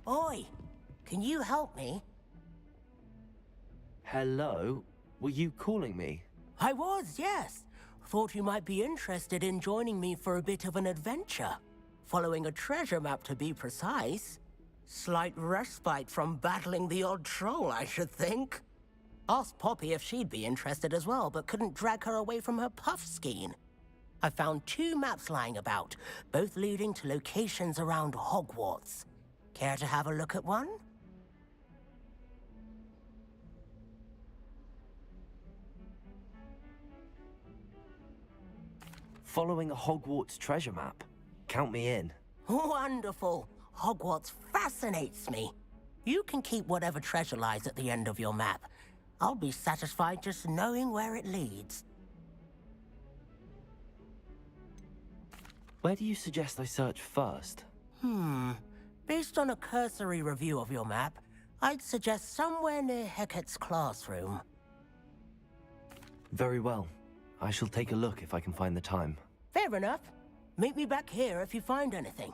Oi, can you help me? Hello? Were you calling me? I was, yes. Thought you might be interested in joining me for a bit of an adventure. Following a treasure map, to be precise. Slight respite from battling the odd troll, I should think. Asked Poppy if she'd be interested as well, but couldn't drag her away from her puff skein. I found 2 maps lying about, both leading to locations around Hogwarts. Care to have a look at one? Following a Hogwarts treasure map? Count me in. Wonderful. Hogwarts fascinates me. You can keep whatever treasure lies at the end of your map. I'll be satisfied just knowing where it leads. Where do you suggest I search first? Based on a cursory review of your map, I'd suggest somewhere near Hecat's classroom. Very well. I shall take a look if I can find the time. Fair enough. Meet me back here if you find anything.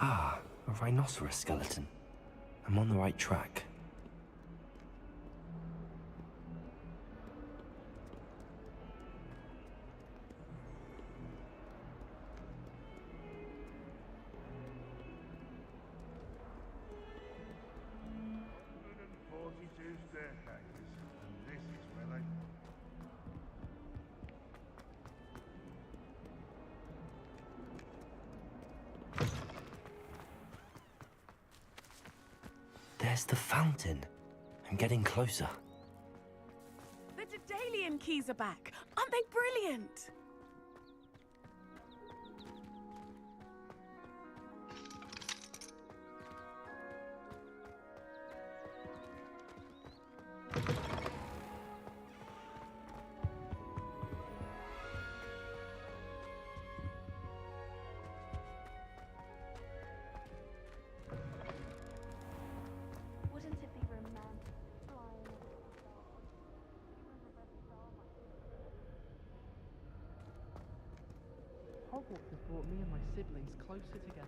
Ah, a rhinoceros skeleton. I'm on the right track. There's the fountain. I'm getting closer. The Daedalian keys are back. Aren't they brilliant? What have brought me and my siblings closer together.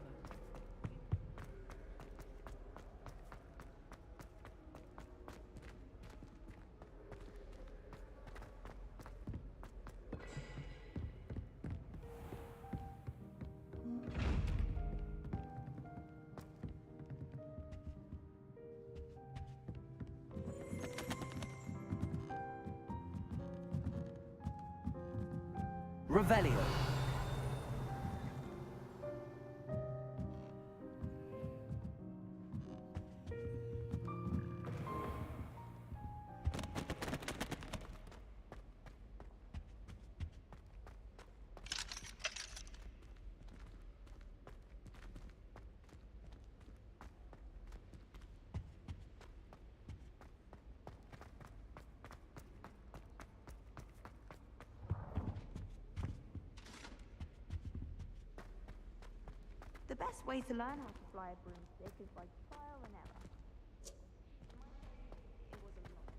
Revelio. The best way to learn how to fly a broomstick is by trial and error. It was a lot.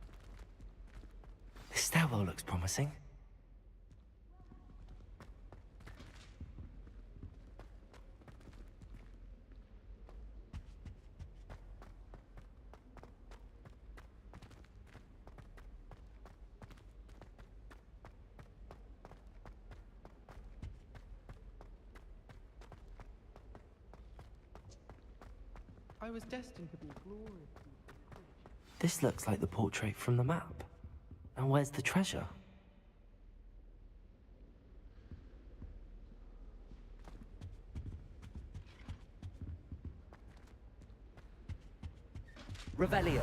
This stairwell looks promising. I was destined to be glorious. This looks like the portrait from the map. And where's the treasure? Revelio.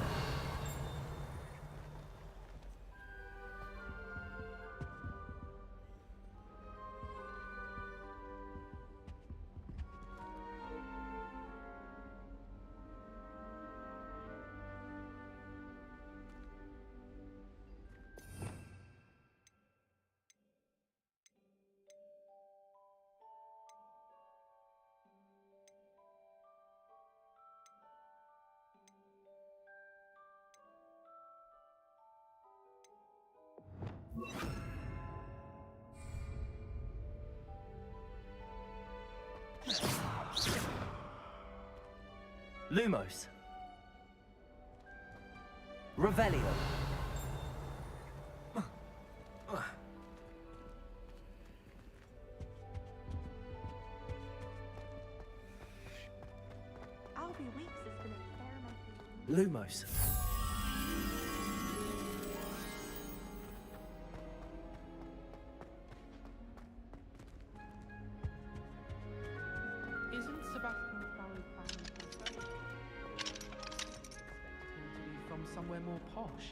Lumos. Revelio. Albie Weeks has been experimenting. Lumos. Isn't Sebastian Crowley family concerned? Expect him to be from somewhere more posh.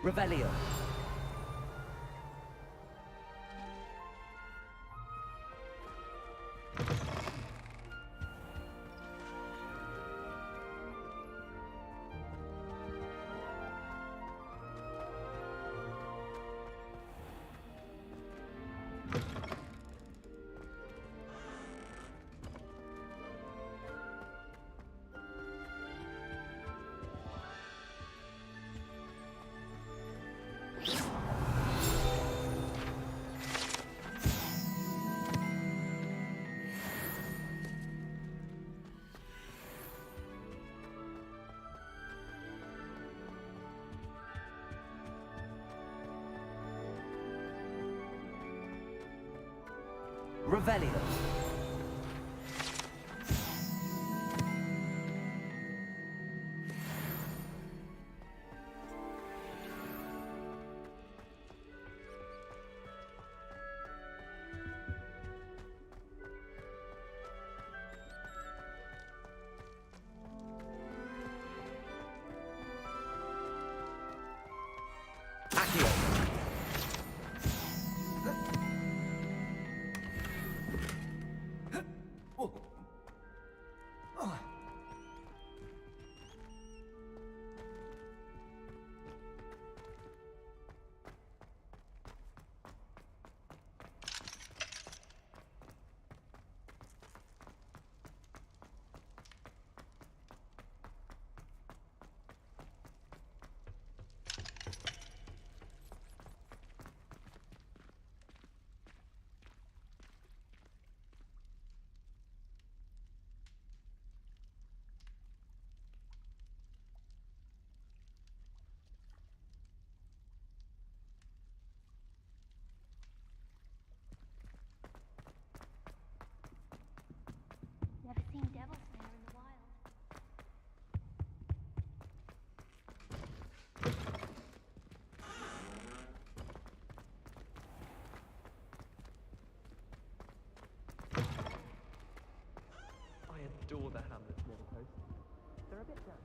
Revelio. Revelio. Accio. adore the Hamlet's near the coast. They're a bit damp.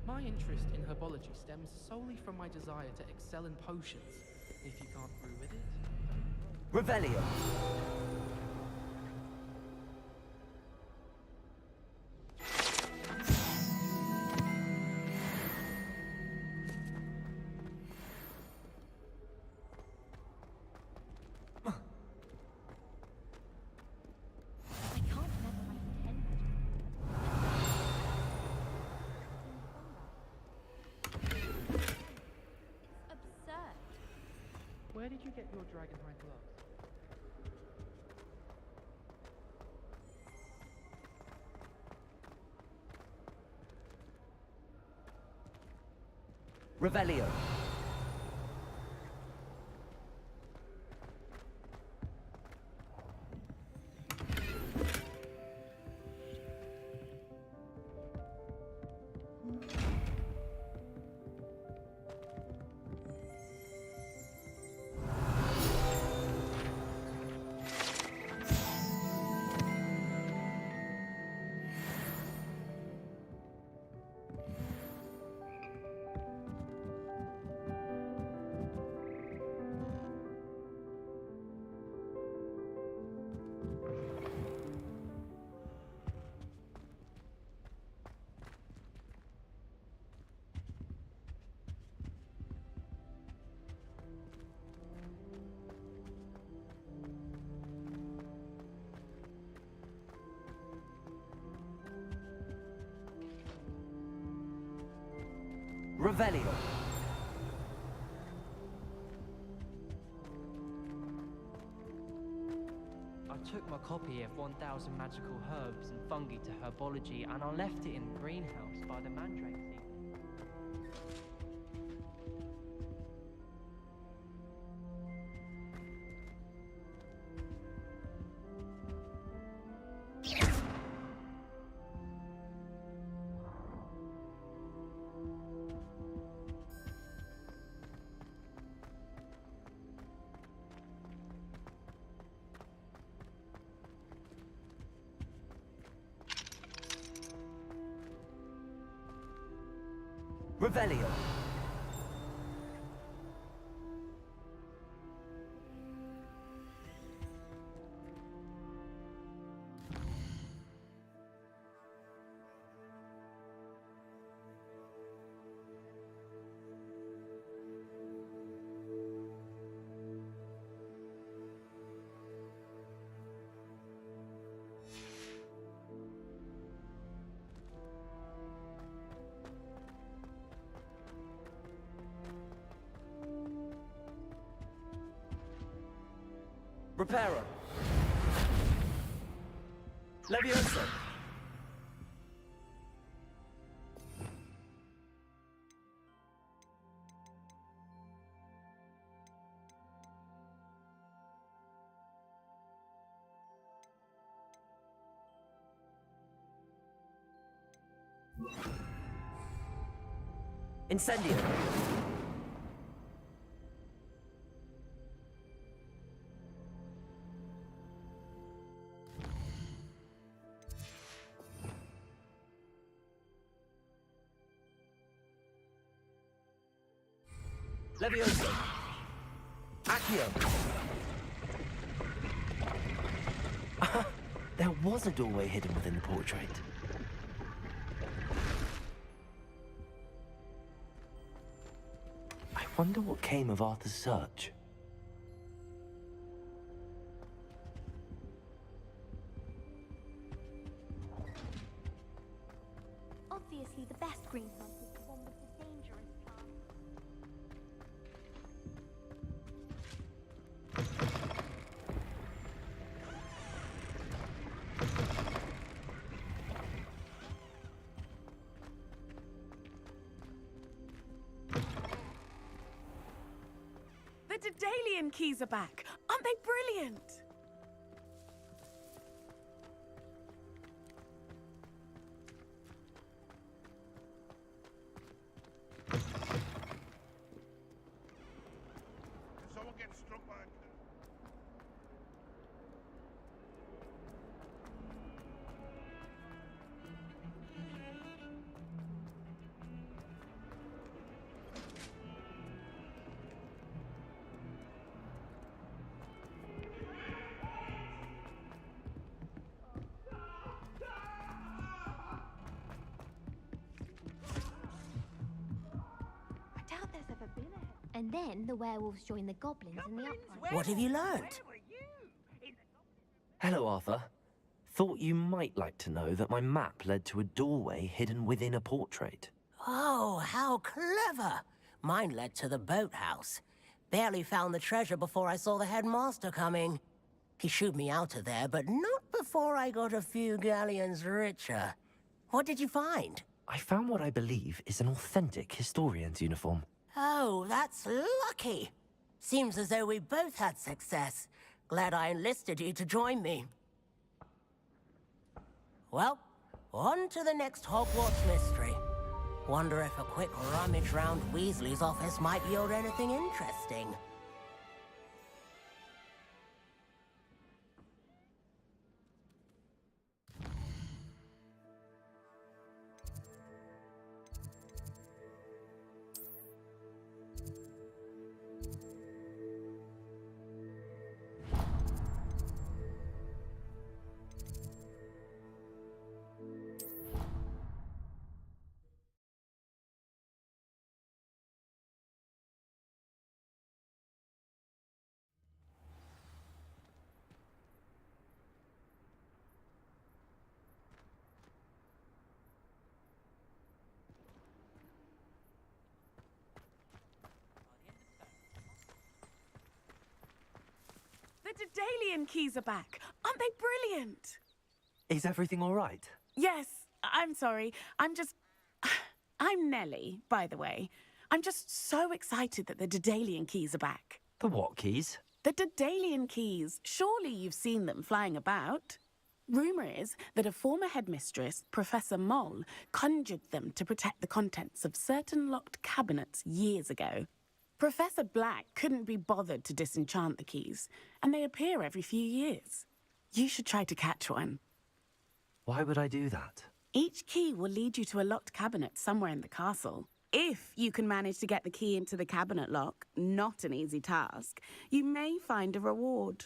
My interest in herbology stems solely from my desire to excel in potions. If you can't brew with it, Revelio. I can't remember my intended. It's absurd. where did you get your dragonhide gloves? Revelio. Revelio. I took my copy of 1000 Magical Herbs and Fungi to Herbology and I left it in the greenhouse by the mandrake seed. Revelio. Reparo. Levioso. Incendio. Levioso. Accio. There was a doorway hidden within the portrait. I wonder what came of Arthur's search. Obviously, the best green thumb is the one with the dangerous plant. The Daedalian keys are back. Aren't they brilliant? Someone get struck by a car. And then the werewolves join the goblins in the upright. What have you learned? Hello, Arthur. Thought you might like to know that my map led to a doorway hidden within a portrait. Oh, how clever! Mine led to the boathouse. Barely found the treasure before I saw the headmaster coming. He shooed me out of there, but not before I got a few galleons richer. What did you find? I found what I believe is an authentic historian's uniform. Oh, that's lucky. Seems as though we both had success. Glad I enlisted you to join me. Well, on to the next Hogwarts mystery. Wonder if a quick rummage round Weasley's office might yield anything interesting. The Daedalian keys are back. Aren't they brilliant? Is everything all right? Yes, I'm sorry. I'm Nellie, by the way. I'm just so excited that the Daedalian keys are back. The what keys? The Daedalian keys. Surely you've seen them flying about. Rumour is that a former headmistress, Professor Moll, conjured them to protect the contents of certain locked cabinets years ago. Professor Black couldn't be bothered to disenchant the keys, and they appear every few years. You should try to catch one. Why would I do that? Each key will lead you to a locked cabinet somewhere in the castle. If you can manage to get the key into the cabinet lock, not an easy task, you may find a reward.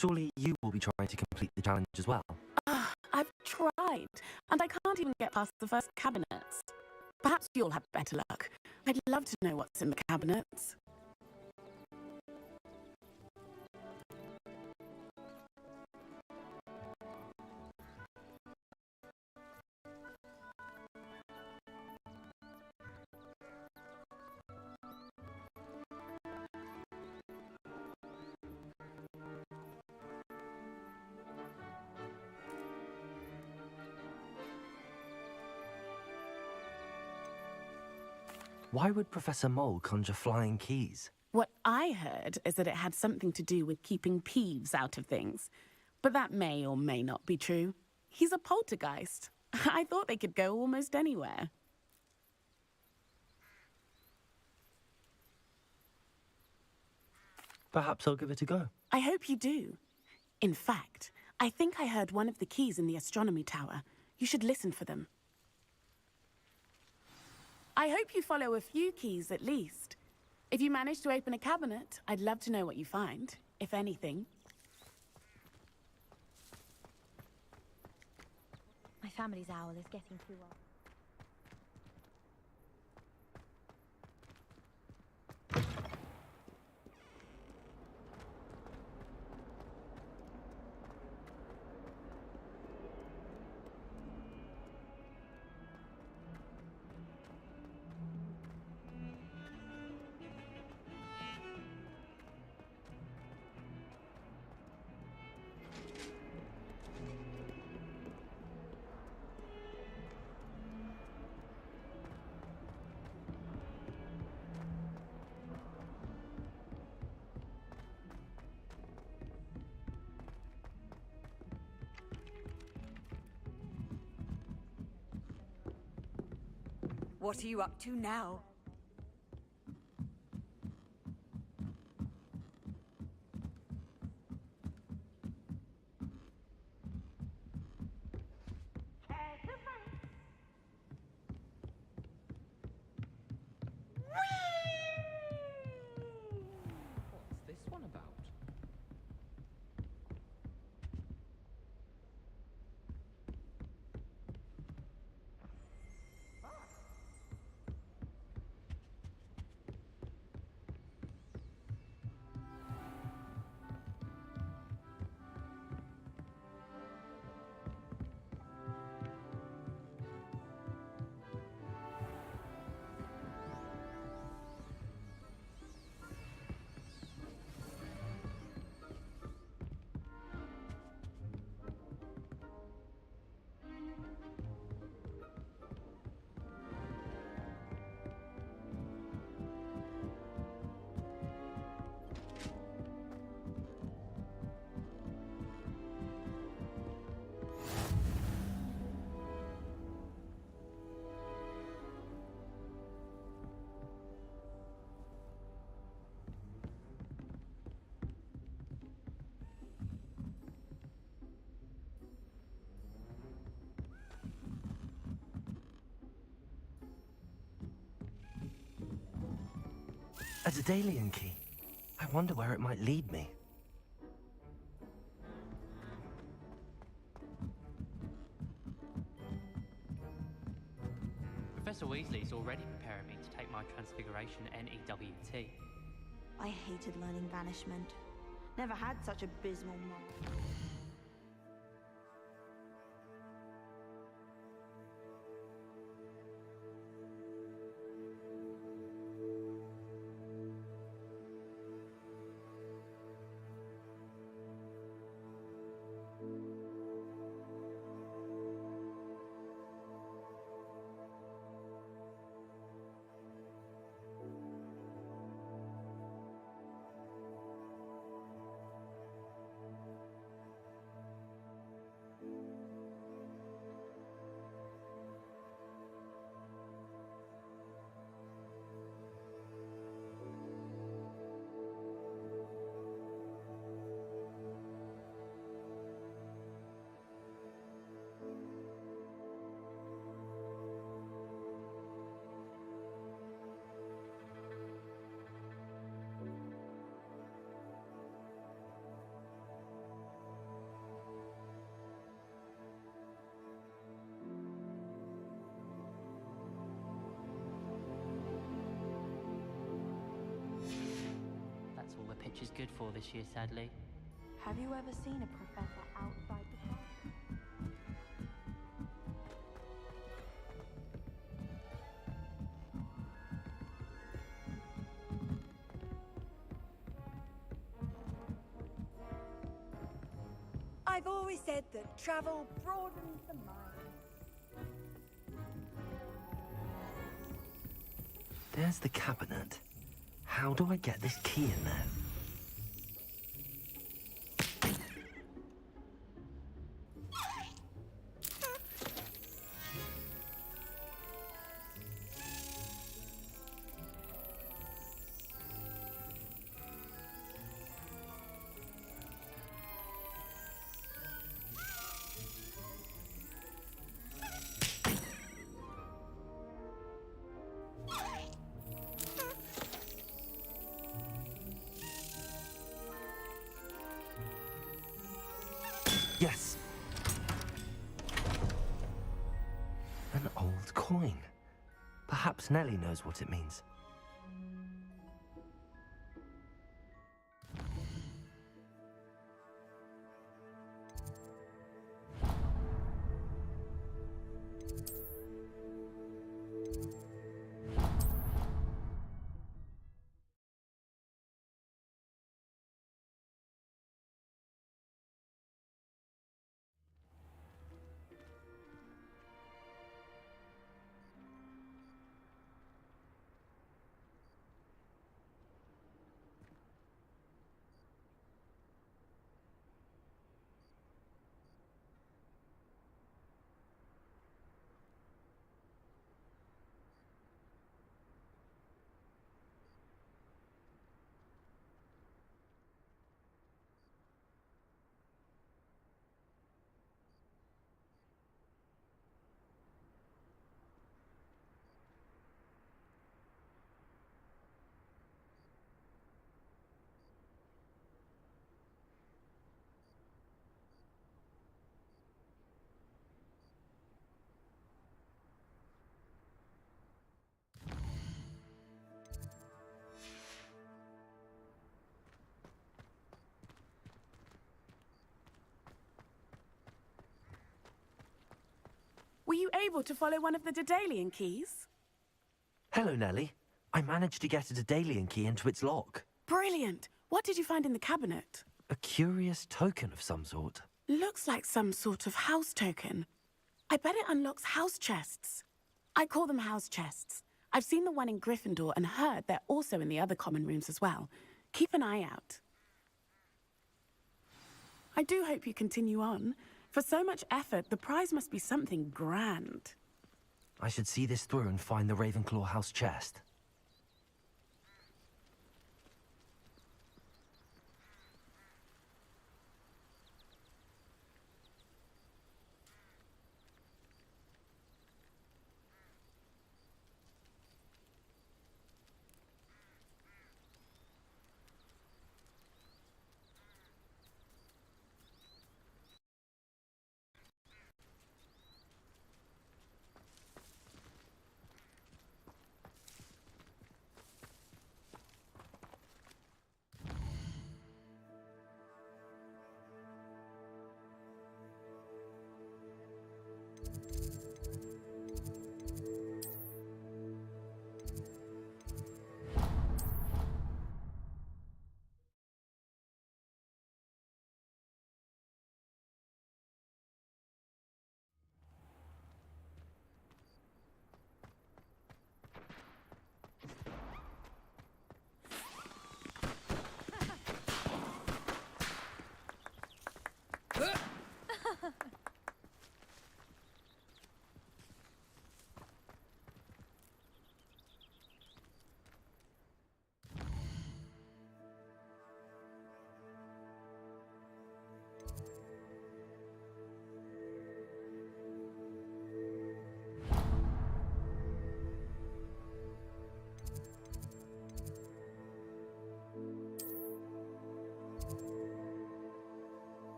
Surely you will be trying to complete the challenge as well. I've tried, and I can't even get past the first cabinets. Perhaps you'll have better luck. I'd love to know what's in the cabinets. Why would Professor Mole conjure flying keys? What I heard is that it had something to do with keeping Peeves out of things. But that may or may not be true. He's a poltergeist. I thought they could go almost anywhere. Perhaps I'll give it a go. I hope you do. In fact, I think I heard one of the keys in the astronomy tower. You should listen for them. I hope you follow a few keys at least. If you manage to open a cabinet, I'd love to know what you find, if anything. My family's owl is getting too old. What are you up to now? What's this one about? A Daedalian key. I wonder where it might lead me. Professor Weasley's already preparing me to take my Transfiguration NEWT. I hated learning banishment. Never had such abysmal mom. is good for this year, sadly. Have you ever seen a professor outside the classroom? I've always said that travel broadens the mind. There's the cabinet. How do I get this key in there? Yes! An old coin. Perhaps Nellie knows what it means. Were you able to follow one of the Daedalian keys? Hello, Nellie. I managed to get a Daedalian key into its lock. Brilliant. What did you find in the cabinet? A curious token of some sort. Looks like some sort of house token. I bet it unlocks house chests. I call them house chests. I've seen the one in Gryffindor and heard they're also in the other common rooms as well. Keep an eye out. I do hope you continue on. For so much effort, the prize must be something grand. I should see this through and find the Ravenclaw house chest.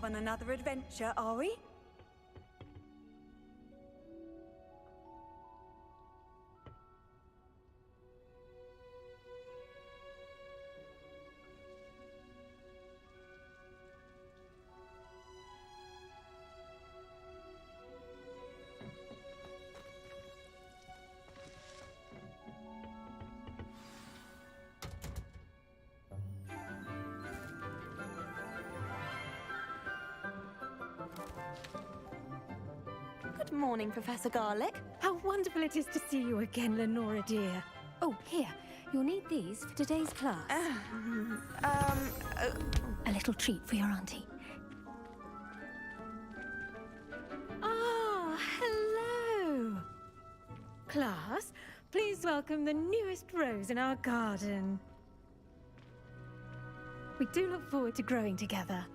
off on another adventure, are we? Good morning, Professor Garlick. How wonderful it is to see you again, Lenora dear. Oh, here. You'll need these for today's class. A little treat for your auntie. Ah, hello. Class, please welcome the newest rose in our garden. We do look forward to growing together.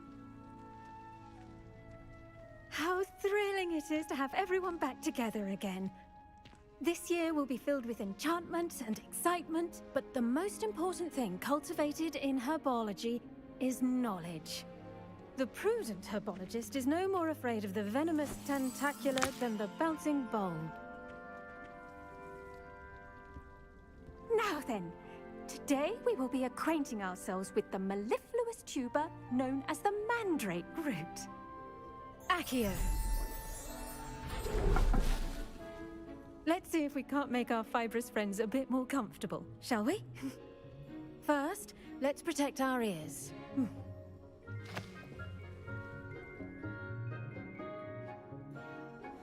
How thrilling it is to have everyone back together again. This year will be filled with enchantment and excitement, but the most important thing cultivated in herbology is knowledge. The prudent herbologist is no more afraid of the venomous tentacula than the bouncing bulb. Now then, today we will be acquainting ourselves with the mellifluous tuber known as the mandrake root. Accio. Let's see if we can't make our fibrous friends a bit more comfortable, shall we? First, let's protect our ears.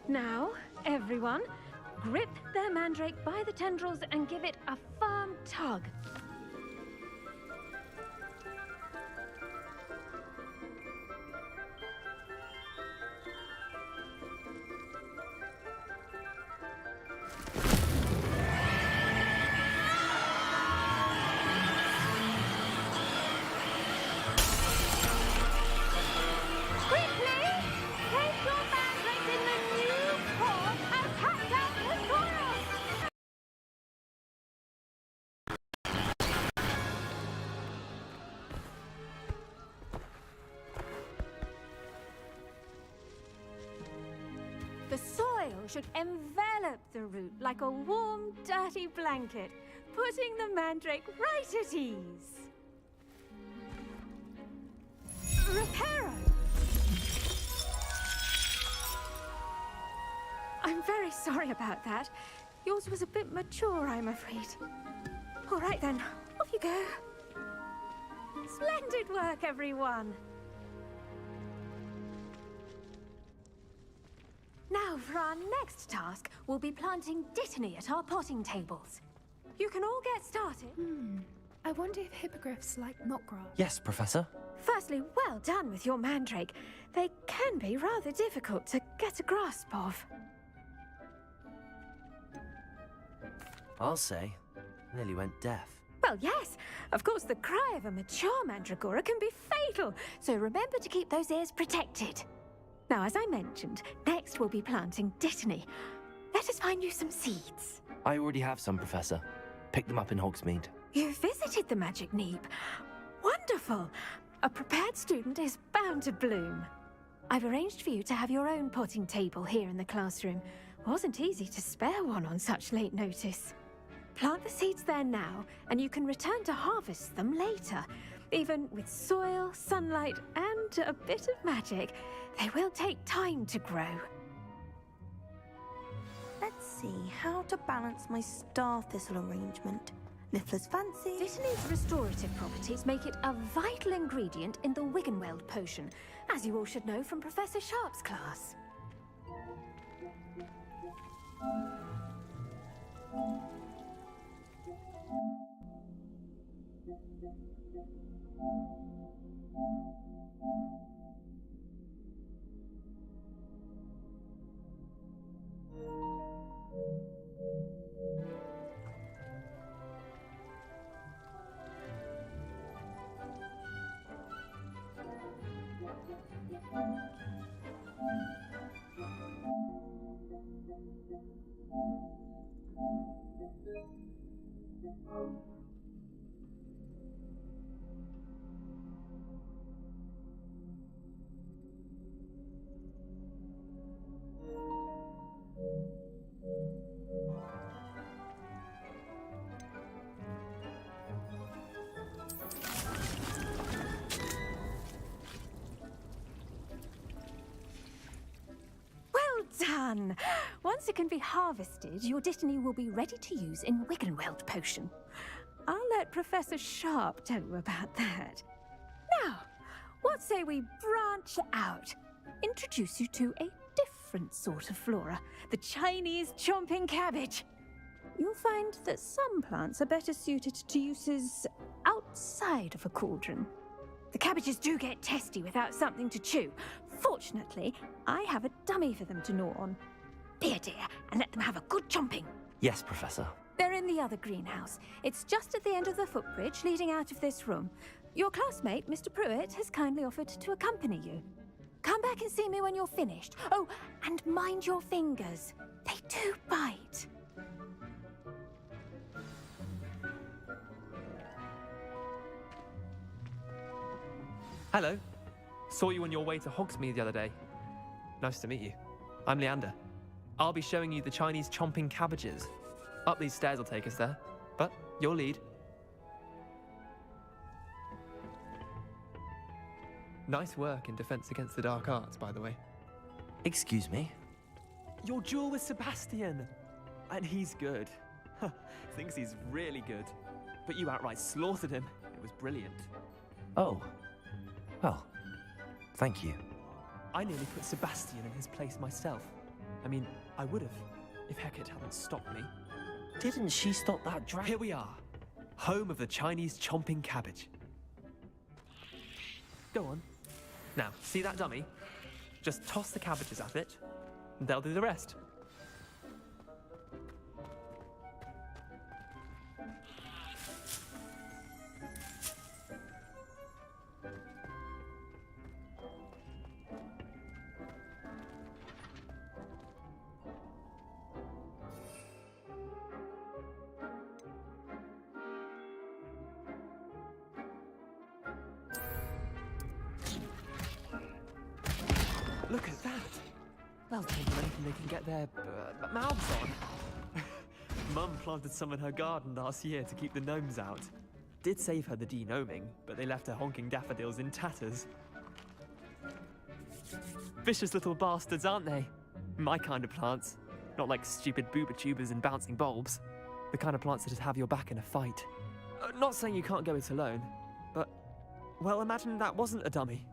Now, everyone, grip their mandrake by the tendrils and give it a firm tug. The soil should envelop the root like a warm, dirty blanket, putting the mandrake right at ease. Reparo! I'm very sorry about that. Yours was a bit mature, I'm afraid. All right then, off you go. Splendid work, everyone. Now, for our next task, we'll be planting dittany at our potting tables. You can all get started. I wonder if hippogriffs like knot grass. Yes, Professor. Firstly, well done with your mandrake. They can be rather difficult to get a grasp of. I'll say. Nearly went deaf. Well, yes. Of course, the cry of a mature mandragora can be fatal, so remember to keep those ears protected. Now, as I mentioned, next we'll be planting dittany. Let us find you some seeds. I already have some, Professor. Picked them up in Hogsmeade. You visited the Magic Neep. Wonderful. A prepared student is bound to bloom. I've arranged for you to have your own potting table here in the classroom. Wasn't easy to spare one on such late notice. Plant the seeds there now, and you can return to harvest them later. Even with soil, sunlight, and a bit of magic, they will take time to grow. Let's see how to balance my star thistle arrangement. Niffler's fancy. Dittany's restorative properties make it a vital ingredient in the Wiggenweld potion, as you all should know from Professor Sharp's class. can. Once it can be harvested, your Dittany will be ready to use in Wiggenweld potion. I'll let Professor Sharp tell you about that. Now, what say we branch out? Introduce you to a different sort of flora, the Chinese chomping cabbage. You'll find that some plants are better suited to uses outside of a cauldron. The cabbages do get testy without something to chew. Fortunately, I have a dummy for them to gnaw on. Be a dear and let them have a good chomping. Yes, Professor. They're in the other greenhouse. It's just at the end of the footbridge leading out of this room. Your classmate, Mr. Pruitt, has kindly offered to accompany you. Come back and see me when you're finished. Oh, and mind your fingers. They do bite. Hello. Saw you on your way to Hogsmeade the other day. Nice to meet you. I'm Leander. I'll be showing you the Chinese chomping cabbages. Up these stairs will take us there, but your lead. Nice work in Defense Against the Dark Arts, by the way. Excuse me? Your duel with Sebastian! And he's good. Thinks he's really good. But you outright slaughtered him. It was brilliant. Oh. Well, thank you. I nearly put Sebastian in his place myself. I mean, I would have, if Hecate hadn't stopped me. Didn't she stop that dragon? Here we are, home of the Chinese chomping cabbage. Go on. Now, see that dummy? Just toss the cabbages at it, and they'll do the rest. Look at that! They'll take anything they can get their mouths on. Mum planted some in her garden last year to keep the gnomes out. Did save her the de-gnoming, but they left her honking daffodils in tatters. Vicious little bastards, aren't they? My kind of plants. Not like stupid booba tubers and bouncing bulbs. The kind of plants that just have your back in a fight. Not saying you can't go it alone, but... well, imagine that wasn't a dummy.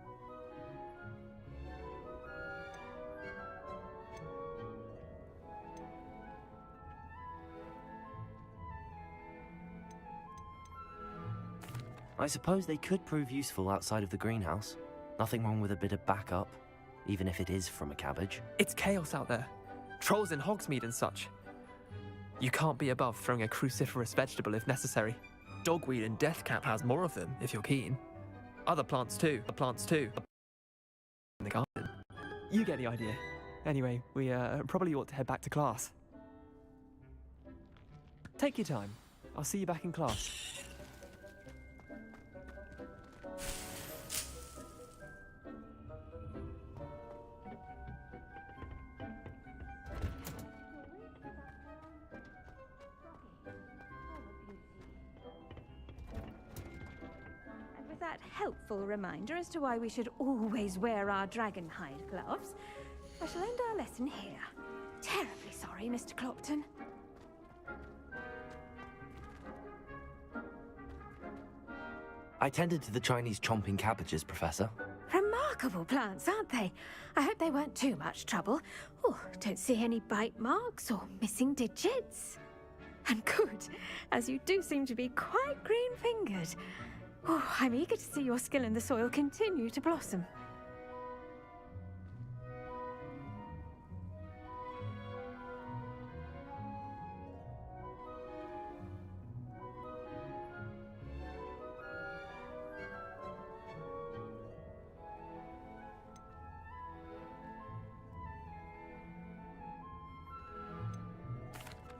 I suppose they could prove useful outside of the greenhouse. Nothing wrong with a bit of backup, even if it is from a cabbage. It's chaos out there. Trolls in Hogsmeade and such. You can't be above throwing a cruciferous vegetable if necessary. Dogweed and Deathcap has more of them, if you're keen. Other plants too. In the garden. You get the idea. Anyway, we probably ought to head back to class. Take your time. I'll see you back in class. That helpful reminder as to why we should always wear our dragonhide gloves, I shall end our lesson here. Terribly sorry, Mr. Clopton. I tended to the Chinese chomping cabbages, Professor. Remarkable plants, aren't they? I hope they weren't too much trouble. Oh, don't see any bite marks or missing digits. And good, as you do seem to be quite green-fingered. Oh, I'm eager to see your skill in the soil continue to blossom.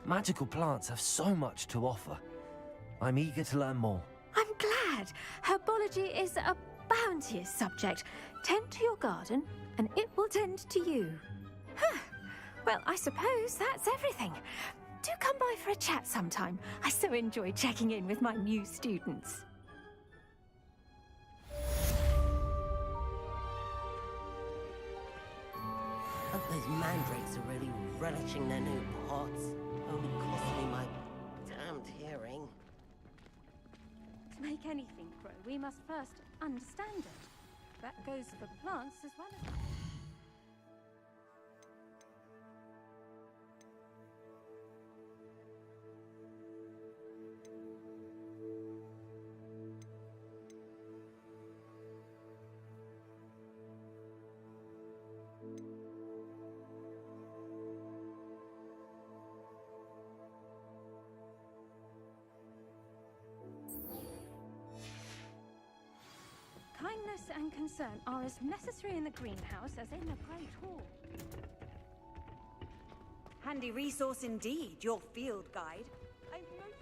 Magical plants have so much to offer. I'm eager to learn more. I'm glad. Herbology is a bounteous subject. Tend to your garden, and it will tend to you. Well, I suppose that's everything. Do come by for a chat sometime. I so enjoy checking in with my new students. Those mandrakes are really relishing their new pots. Only cost me my damned hearing. To make anything grow, we must first understand it. That goes for plants as well as... Kindness and concern are as necessary in the greenhouse as in the Great Hall. Handy resource indeed, your field guide. I'm most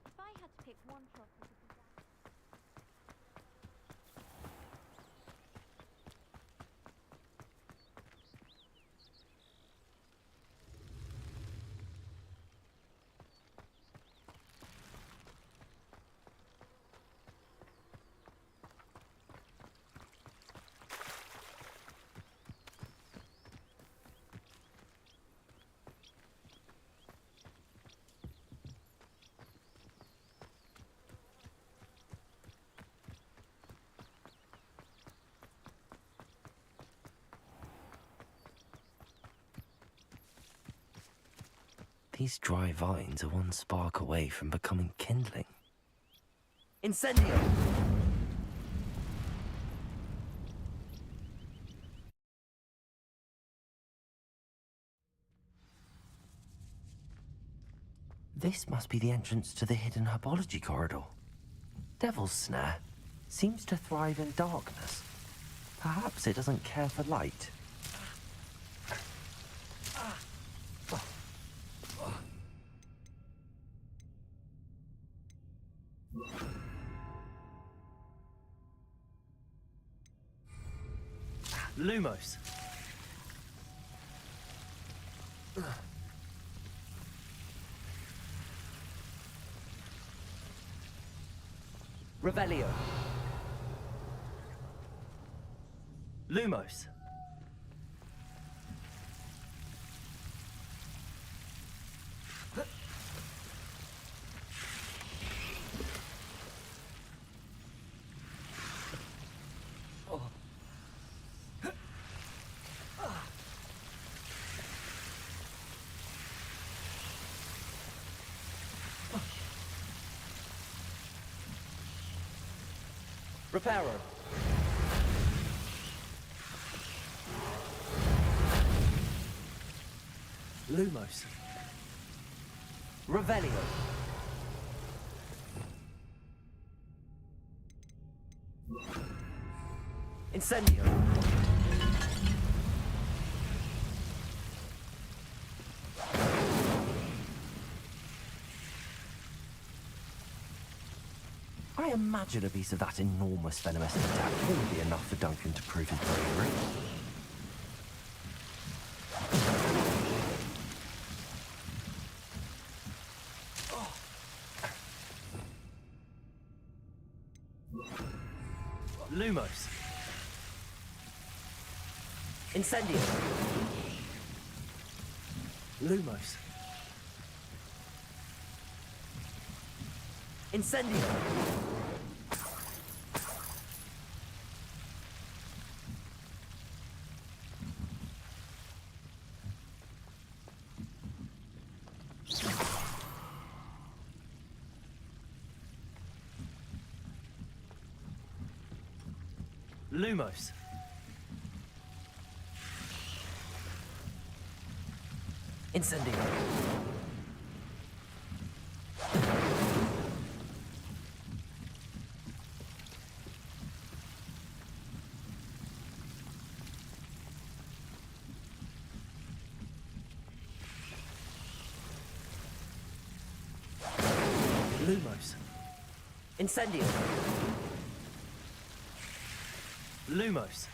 If I had to pick one flock that would be... These dry vines are one spark away from becoming kindling. Incendio! This must be the entrance to the hidden herbology corridor. Devil's Snare seems to thrive in darkness. Perhaps it doesn't care for light. Lumos. Revelio. Lumos. Reparo. Lumos. Revelio. Incendio. I imagine a piece of that enormous venomous attack wouldn't be enough for Duncan to prove his bravery. Lumos. Incendio. Lumos. Incendio. Lumos. Incendio. Lumos. Incendio. Lumos.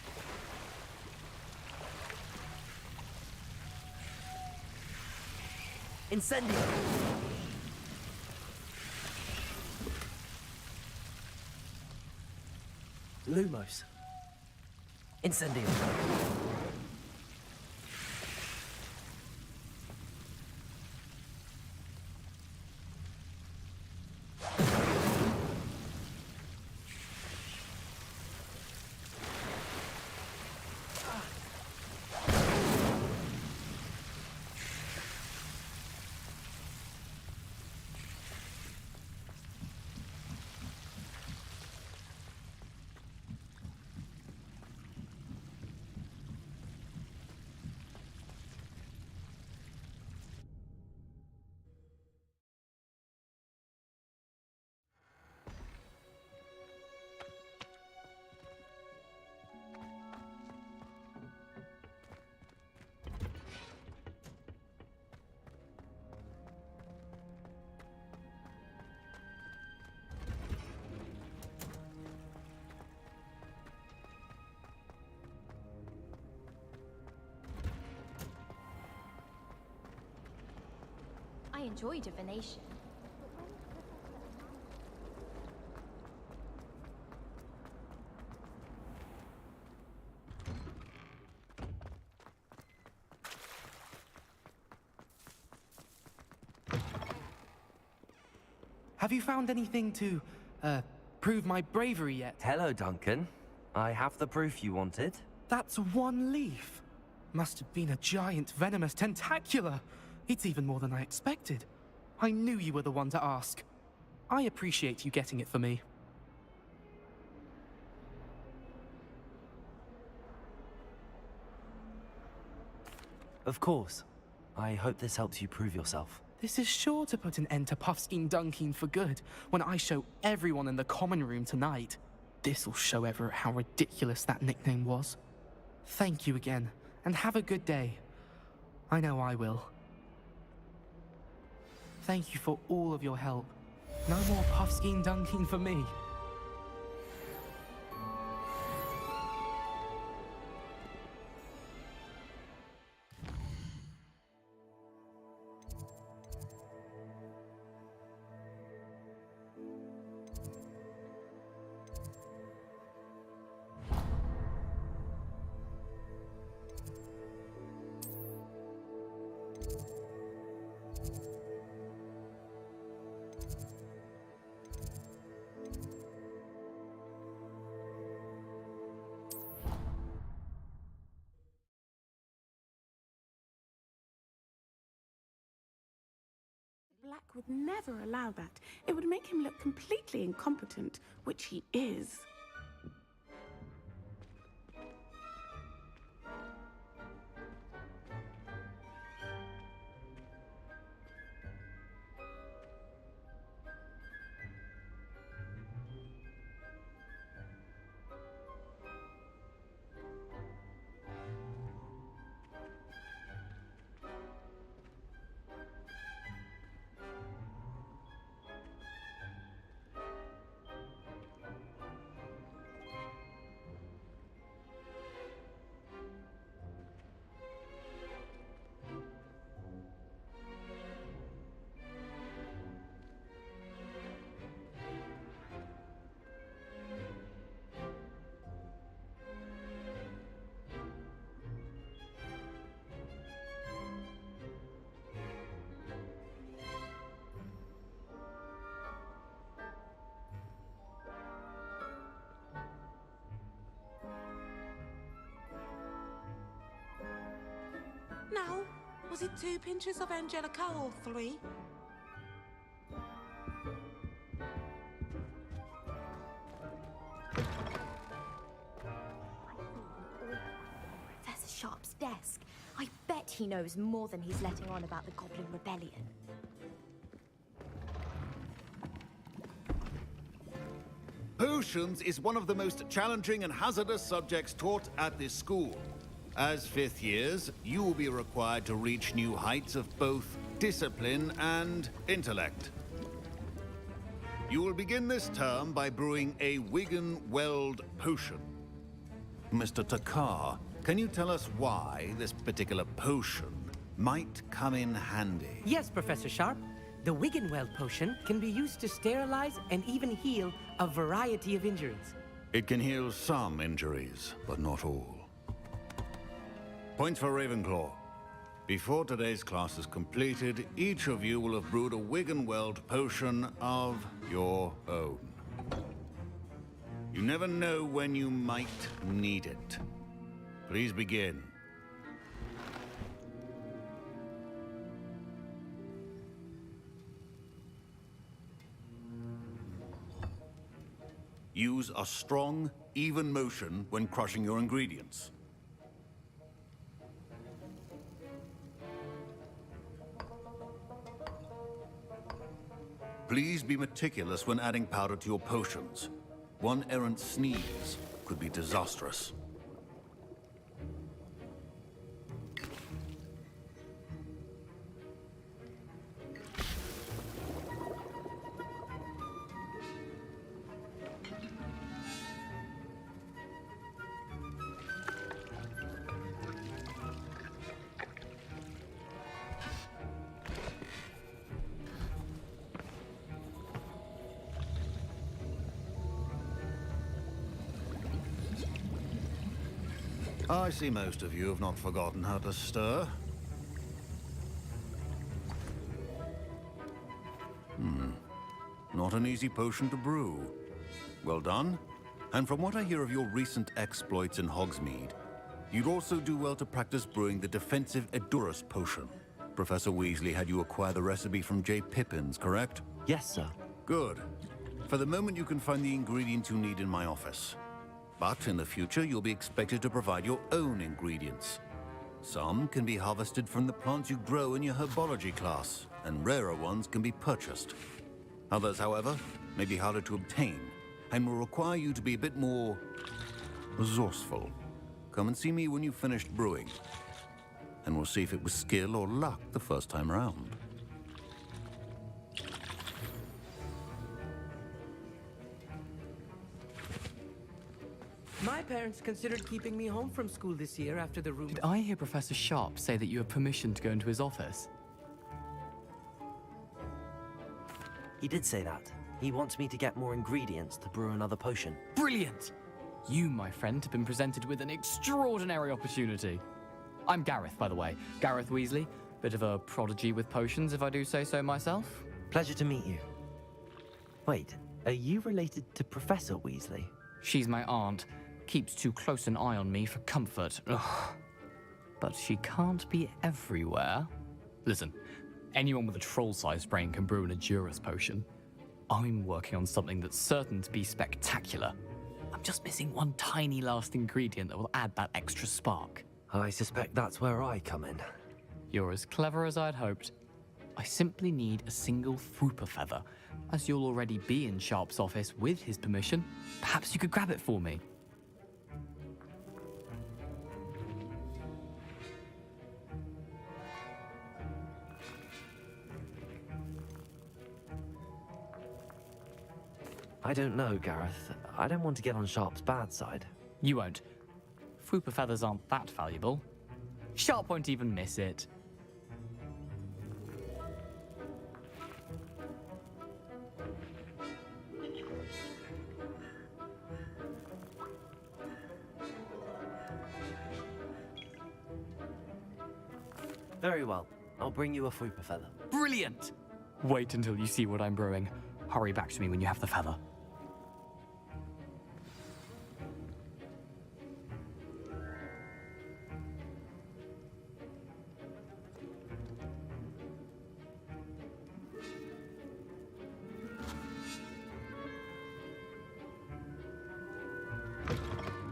Incendio. Lumos. Incendio. I enjoy divination. Have you found anything to, prove my bravery yet? Hello, Duncan. I have the proof you wanted. That's one leaf. Must have been a giant venomous tentacula. It's even more than I expected. I knew you were the one to ask. I appreciate you getting it for me. Of course. I hope this helps you prove yourself. This is sure to put an end to Puffskein Dunkeen for good when I show everyone in the common room tonight. This'll show Everett how ridiculous that nickname was. Thank you again, and have a good day. I know I will. Thank you for all of your help. No more Puffskein Dunkeen for me. Black would never allow that. It would make him look completely incompetent, which he is. Now, was it 2 pinches of Angelica or 3? Professor Sharp's desk. I bet he knows more than he's letting on about the Goblin Rebellion. Potions is one of the most challenging and hazardous subjects taught at this school. As 5th years, you will be required to reach new heights of both discipline and intellect. You will begin this term by brewing a Wigan Weld potion. Mr. Takar, can you tell us why this particular potion might come in handy? Yes, Professor Sharp. The Wiggenweld potion can be used to sterilize and even heal a variety of injuries. It can heal some injuries, but not all. Points for Ravenclaw. Before today's class is completed, each of you will have brewed a Wiggenweld potion of your own. You never know when you might need it. Please begin. Use a strong, even motion when crushing your ingredients. Please be meticulous when adding powder to your potions. One errant sneeze could be disastrous. I see most of you have not forgotten how to stir. Not an easy potion to brew. Well done. And from what I hear of your recent exploits in Hogsmeade, you'd also do well to practice brewing the defensive Edurus potion. Professor Weasley had you acquire the recipe from J. Pippins, correct? Yes, sir. Good. For the moment, you can find the ingredients you need in my office. But in the future, you'll be expected to provide your own ingredients. Some can be harvested from the plants you grow in your herbology class, and rarer ones can be purchased. Others, however, may be harder to obtain, and will require you to be a bit more resourceful. Come and see me when you've finished brewing, and we'll see if it was skill or luck the first time around. My parents considered keeping me home from school this year after the rumor. Did I hear Professor Sharp say that you have permission to go into his office? He did say that. He wants me to get more ingredients to brew another potion. Brilliant! You, my friend, have been presented with an extraordinary opportunity. I'm Gareth, by the way. Gareth Weasley. Bit of a prodigy with potions, if I do say so myself. Pleasure to meet you. Wait, are you related to Professor Weasley? She's my aunt. Keeps too close an eye on me for comfort. Ugh. But she can't be everywhere. Listen, anyone with a troll-sized brain can brew an Edurus potion. I'm working on something that's certain to be spectacular. I'm just missing one tiny last ingredient that will add that extra spark. I suspect that's where I come in. You're as clever as I'd hoped. I simply need a single Fwooper feather. As you'll already be in Sharp's office with his permission, perhaps you could grab it for me. I don't know, Gareth. I don't want to get on Sharp's bad side. You won't. Fwooper feathers aren't that valuable. Sharp won't even miss it. Very well. I'll bring you a Fwooper feather. Brilliant! Wait until you see what I'm brewing. Hurry back to me when you have the feather.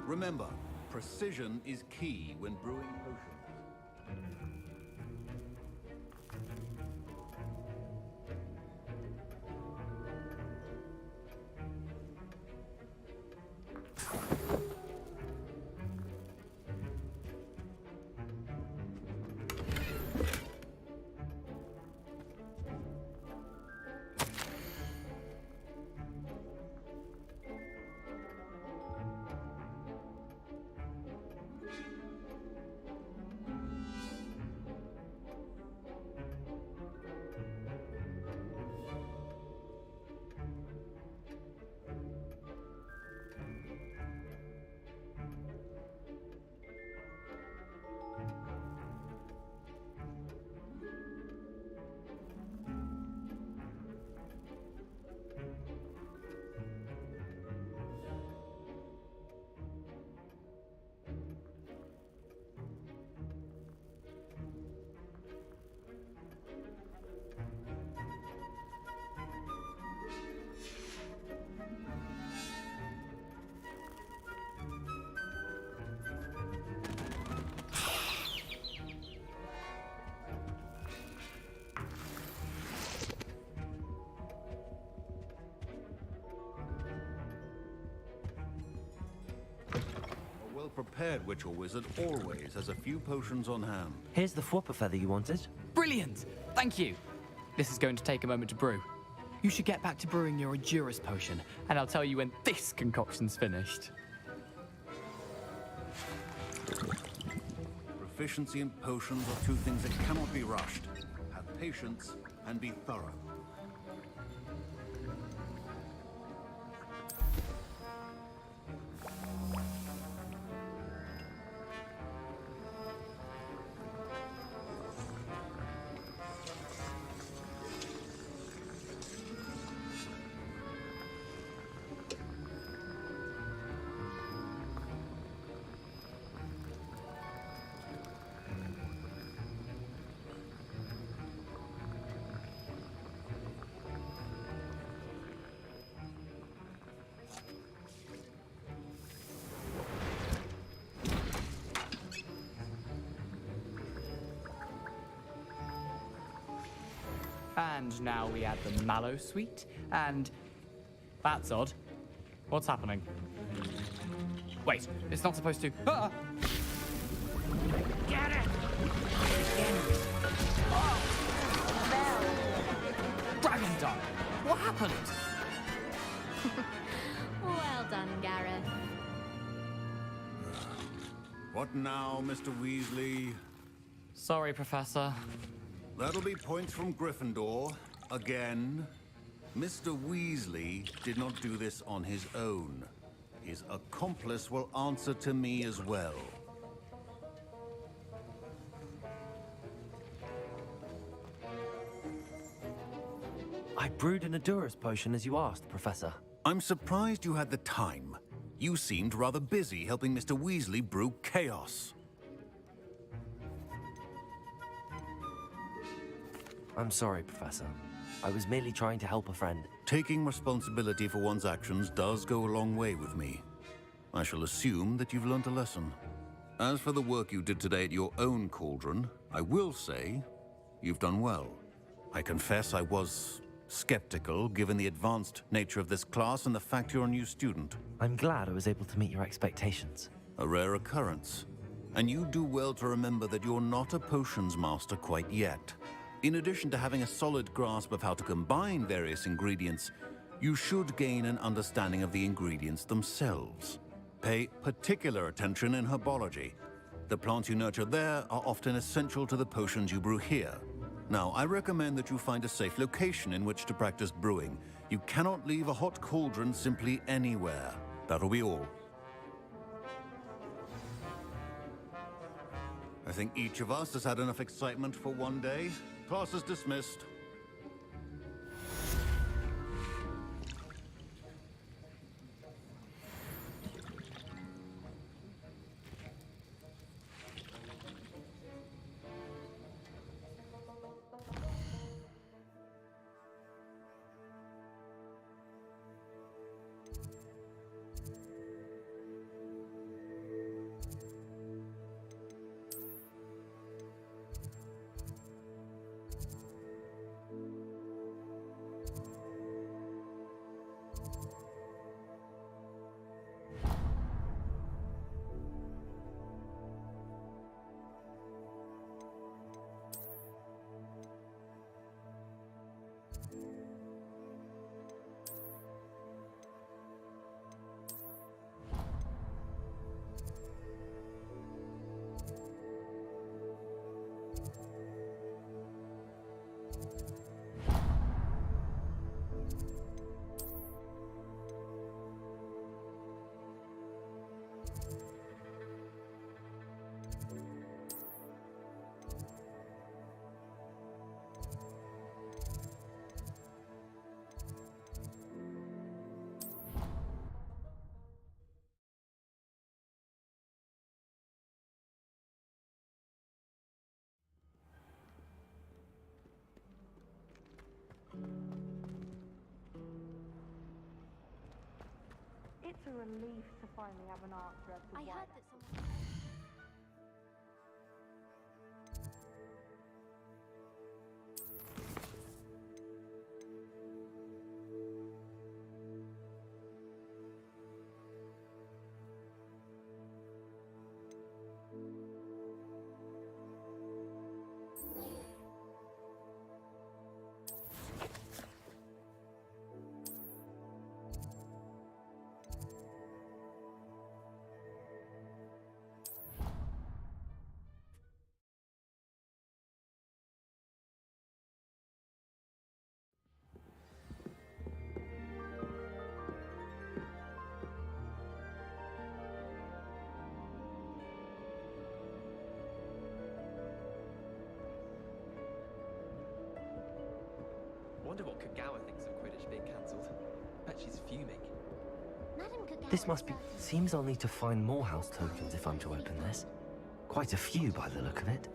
Remember, precision is key when brewing potions. prepared witch or wizard always has a few potions on hand. Here's the Fwopper feather you wanted. Brilliant! Thank you! This is going to take a moment to brew. You should get back to brewing your Endurus potion, and I'll tell you when this concoction's finished. Proficiency in potions are two things that cannot be rushed. Have patience and be thorough. And now we add the mallow sweet, and... That's odd. What's happening? Wait, it's not supposed to... Ah! Get it! Dragon Dog! What happened? Well done, Gareth. What now, Mr. Weasley? Sorry, Professor. That'll be points from Gryffindor. Again. Mr. Weasley did not do this on his own. His accomplice will answer to me as well. I brewed an Endurus potion as you asked, Professor. I'm surprised you had the time. You seemed rather busy helping Mr. Weasley brew chaos. I'm sorry, Professor. I was merely trying to help a friend. Taking responsibility for one's actions does go a long way with me. I shall assume that you've learnt a lesson. As for the work you did today at your own cauldron, I will say you've done well. I confess I was skeptical, given the advanced nature of this class and the fact you're a new student. I'm glad I was able to meet your expectations. A rare occurrence. And you do well to remember that you're not a potions master quite yet. In addition to having a solid grasp of how to combine various ingredients, you should gain an understanding of the ingredients themselves. Pay particular attention in herbology. The plants you nurture there are often essential to the potions you brew here. Now, I recommend that you find a safe location in which to practice brewing. You cannot leave a hot cauldron simply anywhere. That'll be all. I think each of us has had enough excitement for one day. Class is dismissed. It's a relief to finally have an answer as to I why heard that someone... wonder what Kagawa thinks of Quidditch being cancelled. Bet she's fuming. This must be... Seems I'll need to find more house tokens if I'm to open this. Quite a few by the look of it.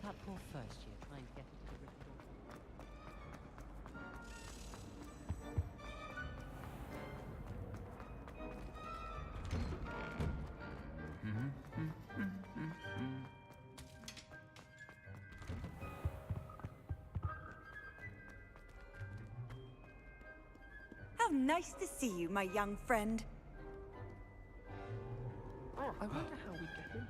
That poor first year trying to get into the Gryffindor. How nice to see you, my young friend. I wonder how we get in.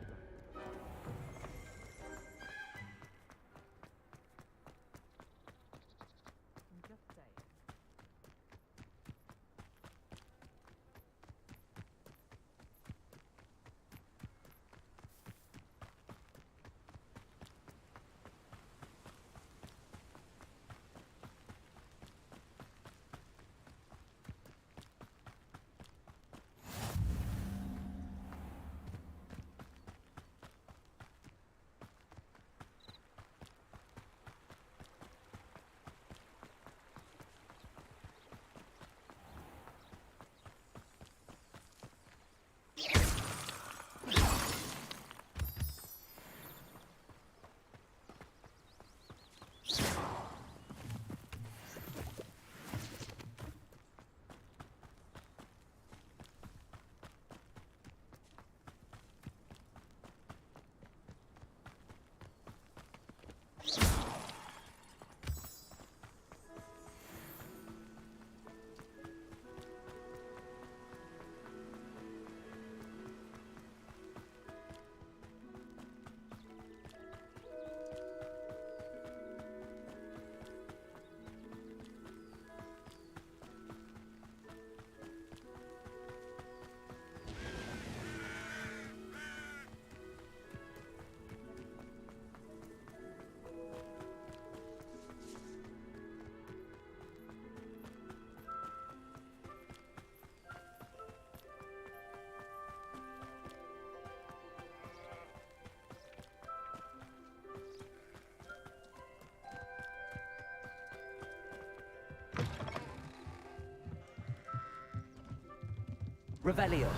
Revelio.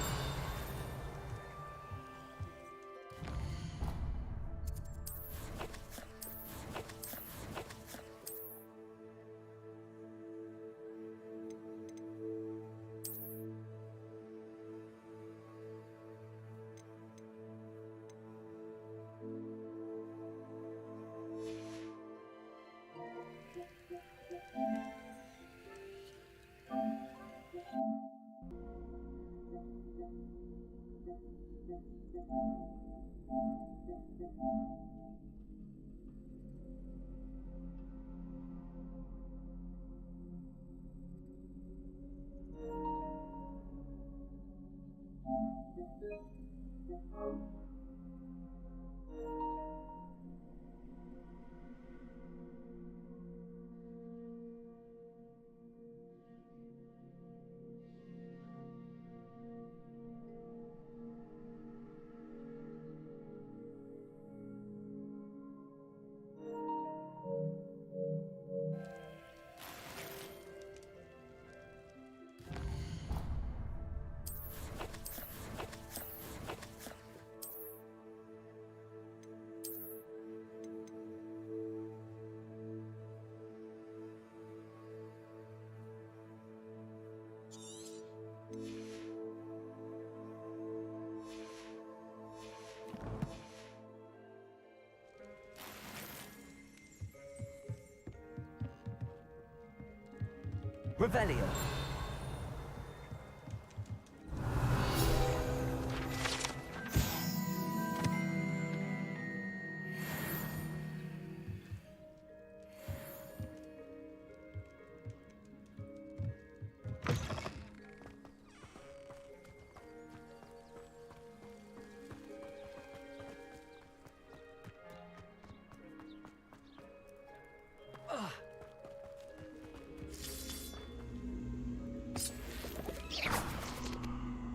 Revelio.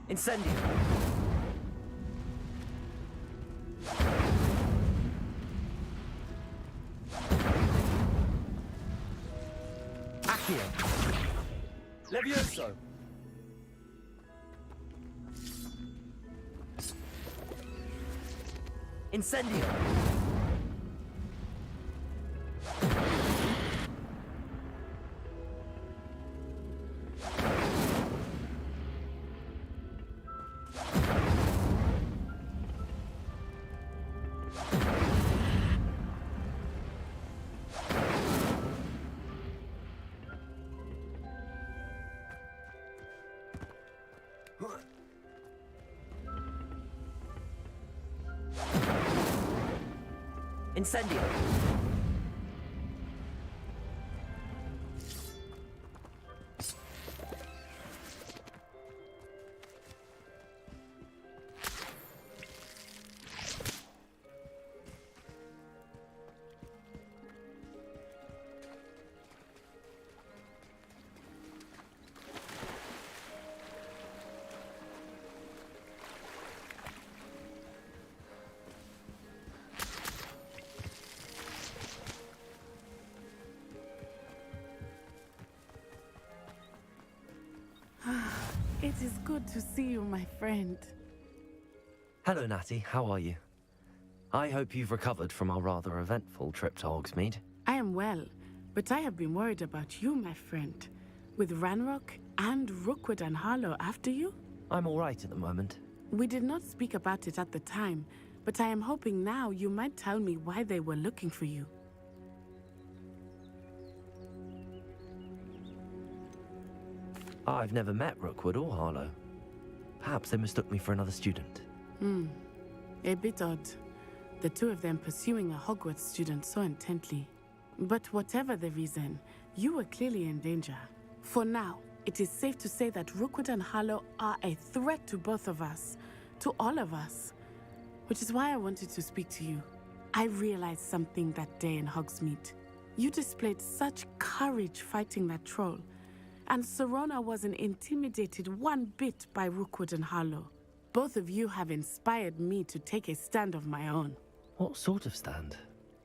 Incendio. Accio. Levioso. Incendio. Incendio. It is good to see you, my friend. Hello, Natty. How are you? I hope you've recovered from our rather eventful trip to Hogsmeade. I am well, but I have been worried about you, my friend. With Ranrock and Rookwood and Harlow after you? I'm all right at the moment. We did not speak about it at the time, but I am hoping now you might tell me why they were looking for you. I've never met Rookwood or Harlow. Perhaps they mistook me for another student. A bit odd. The two of them pursuing a Hogwarts student so intently. But whatever the reason, you were clearly in danger. For now, it is safe to say that Rookwood and Harlow are a threat to both of us, to all of us. Which is why I wanted to speak to you. I realized something that day in Hogsmeade. You displayed such courage fighting that troll. And Serona wasn't intimidated one bit by Rookwood and Harlow. Both of you have inspired me to take a stand of my own. What sort of stand?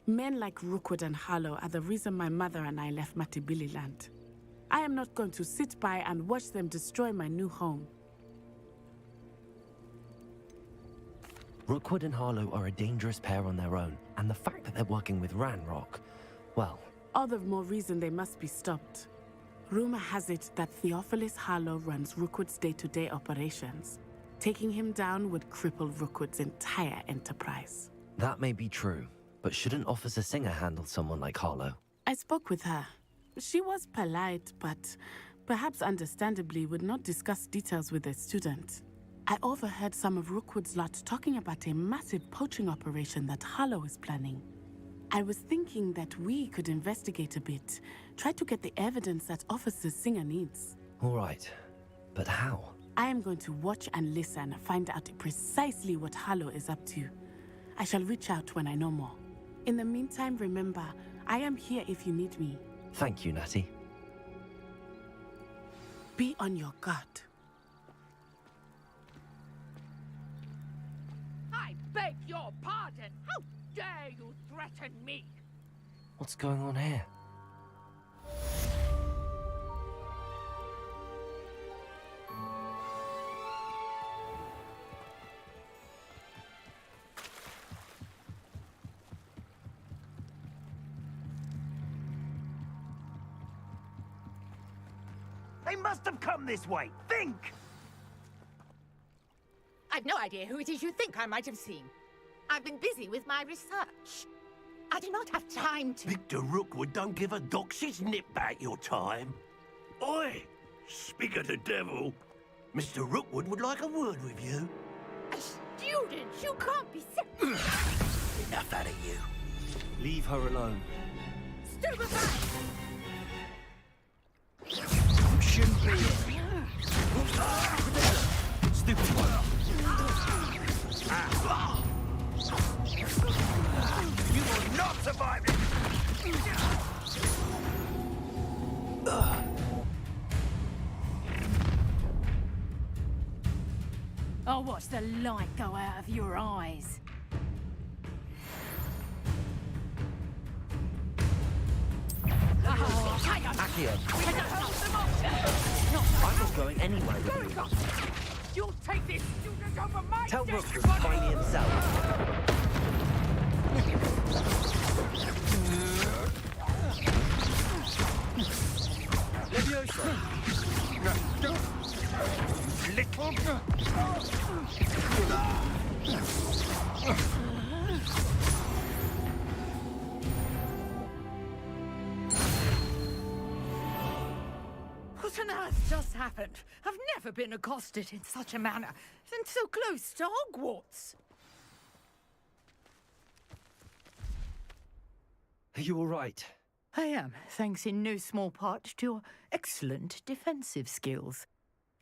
Men like Rookwood and Harlow are the reason my mother and I left Matibili Land. I am not going to sit by and watch them destroy my new home. Rookwood and Harlow are a dangerous pair on their own, and the fact that they're working with Ranrock, well... All the more reason they must be stopped. Rumor has it that Theophilus Harlow runs Rookwood's day-to-day operations. Taking him down would cripple Rookwood's entire enterprise. That may be true, but shouldn't Officer Singer handle someone like Harlow? I spoke with her. She was polite, but perhaps understandably would not discuss details with a student. I overheard some of Rookwood's lot talking about a massive poaching operation that Harlow is planning. I was thinking that we could investigate a bit, try to get the evidence that Officer Singer needs. All right, but how? I am going to watch and listen, find out precisely what Harlow is up to. I shall reach out when I know more. In the meantime, remember, I am here if you need me. Thank you, Natty. Be on your guard. I beg your pardon. How dare you threaten me? What's going on here? They must have come this way. Think! I've no idea who it is you think I might have seen. I've been busy with my research. I do not have time to... Victor Rookwood don't give a doxy's nip back your time. Oi! Speak of the devil. Mr. Rookwood would like a word with you. A student? You can't be Enough out of you. Leave her alone. Stupefy! You shouldn't be here. Stupid one. You will not survive it! I'll watch the light go out of your eyes. Accio, I'm not going anywhere with you. You'll take this student over my Tell dead Rookwood to find me himself. Leviosa! Little... What on earth just happened? I've never been accosted in such a manner, and so close to Hogwarts. Are you all right? I am, thanks in no small part to your excellent defensive skills.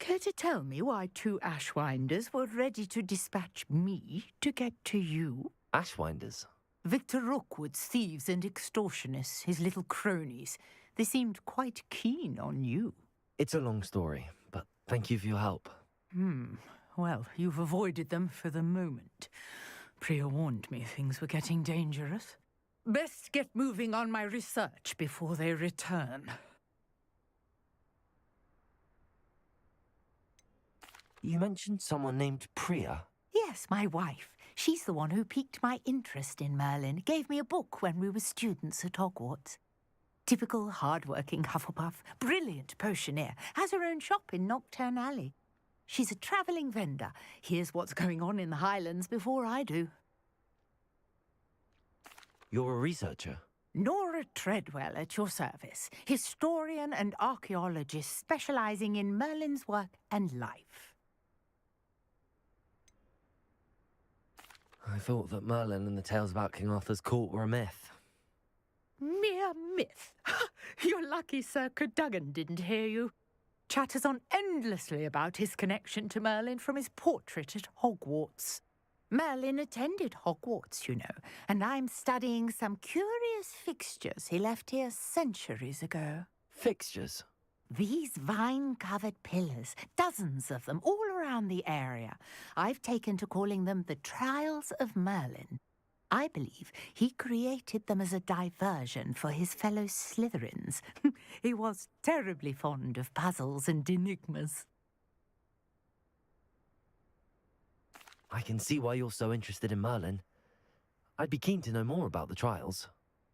Care to tell me why two Ashwinders were ready to dispatch me to get to you? Ashwinders? Victor Rookwood's thieves and extortionists, his little cronies. They seemed quite keen on you. It's a long story, but thank you for your help. Well, you've avoided them for the moment. Priya warned me things were getting dangerous. Best get moving on my research before they return. You mentioned someone named Priya. Yes, my wife. She's the one who piqued my interest in Merlin. Gave me a book when we were students at Hogwarts. Typical hard-working Hufflepuff, brilliant potioneer, has her own shop in Knockturn Alley. She's a travelling vendor. Hears what's going on in the Highlands before I do. You're a researcher? Nora Treadwell at your service, historian and archaeologist specialising in Merlin's work and life. I thought that Merlin and the tales about King Arthur's court were a myth. Mere myth. You're lucky Sir Cadogan didn't hear you. Chatters on endlessly about his connection to Merlin from his portrait at Hogwarts. Merlin attended Hogwarts, you know, and I'm studying some curious fixtures he left here centuries ago. Fixtures? These vine-covered pillars, dozens of them, all around the area. I've taken to calling them the Trials of Merlin. I believe he created them as a diversion for his fellow Slytherins. He was terribly fond of puzzles and enigmas. I can see why you're so interested in Merlin. I'd be keen to know more about the trials.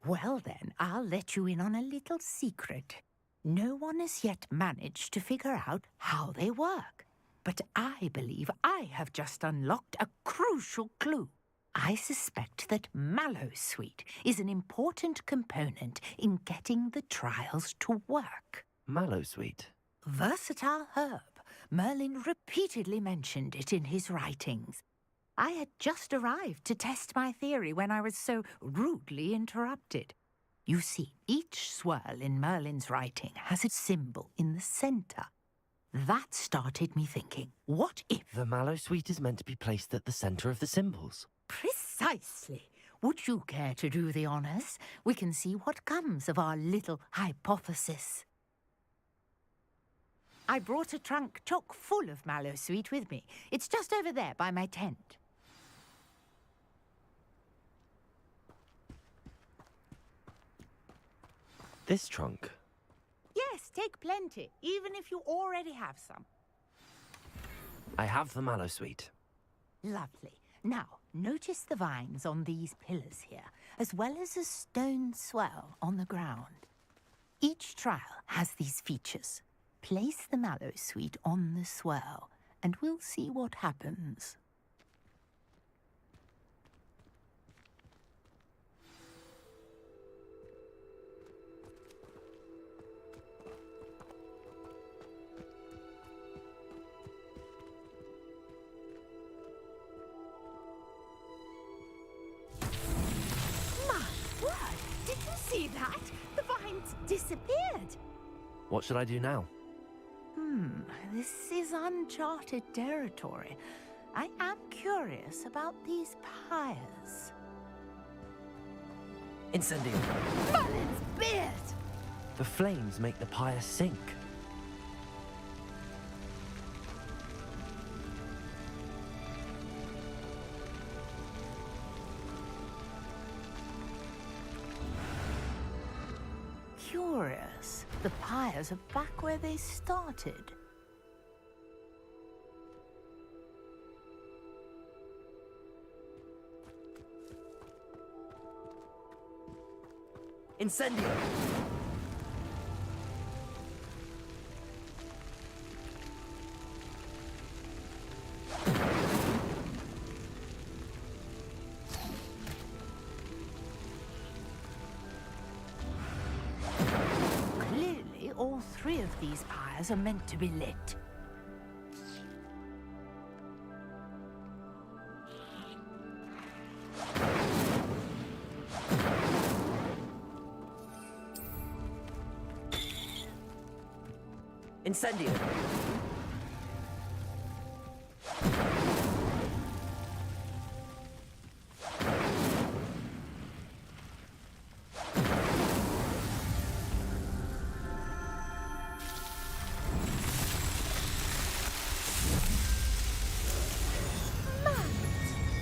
Well then, I'll let you in on a little secret. No one has yet managed to figure out how they work. But I believe I have just unlocked a crucial clue. I suspect that Mallowsweet is an important component in getting the trials to work. Mallowsweet? Versatile herb. Merlin repeatedly mentioned it in his writings. I had just arrived to test my theory when I was so rudely interrupted. You see, each swirl in Merlin's writing has a symbol in the centre. That started me thinking, what if... The Mallowsweet is meant to be placed at the centre of the symbols. Precisely. Would you care to do the honours? We can see what comes of our little hypothesis. I brought a trunk chock full of Mallowsweet with me. It's just over there by my tent. This trunk? Yes, take plenty, even if you already have some. I have the Mallowsweet. Lovely. Now, notice the vines on these pillars here, as well as a stone swell on the ground. Each trial has these features. Place the Mallowsweet on the swirl, and we'll see what happens. disappeared. What should I do now? This is uncharted territory. I am curious about these pyres. Incendio! Mullins' beard! The flames make the pyre sink. Curious. The pyres are back where they started. Incendio! Clearly, all three of these pyres are meant to be lit. Incendio!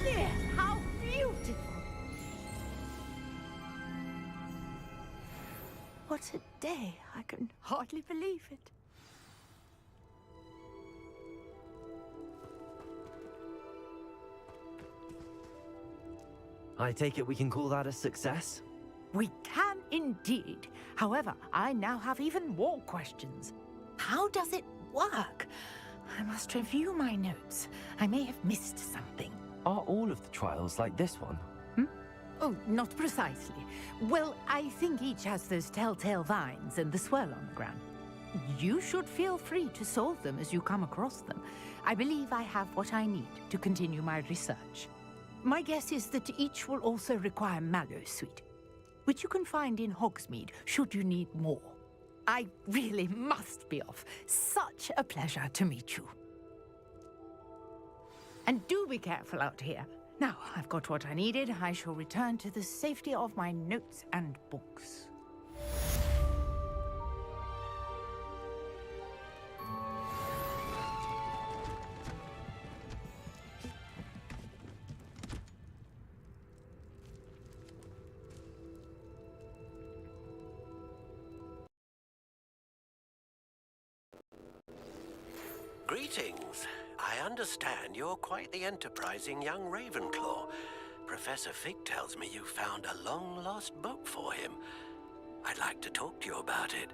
There, how beautiful! What a day! I can hardly believe it. I take it we can call that a success? We can indeed. However, I now have even more questions. How does it work? I must review my notes. I may have missed something. Are all of the trials like this one? Oh, not precisely. Well, I think each has those telltale vines and the swirl on the ground. You should feel free to solve them as you come across them. I believe I have what I need to continue my research. My guess is that each will also require Mallowsweet, which you can find in Hogsmeade should you need more. I really must be off. Such a pleasure to meet you. And do be careful out here. Now, I've got what I needed. I shall return to the safety of my notes and books. Greetings. I understand you're quite the enterprising young Ravenclaw. Professor Fig tells me you found a long-lost book for him. I'd like to talk to you about it.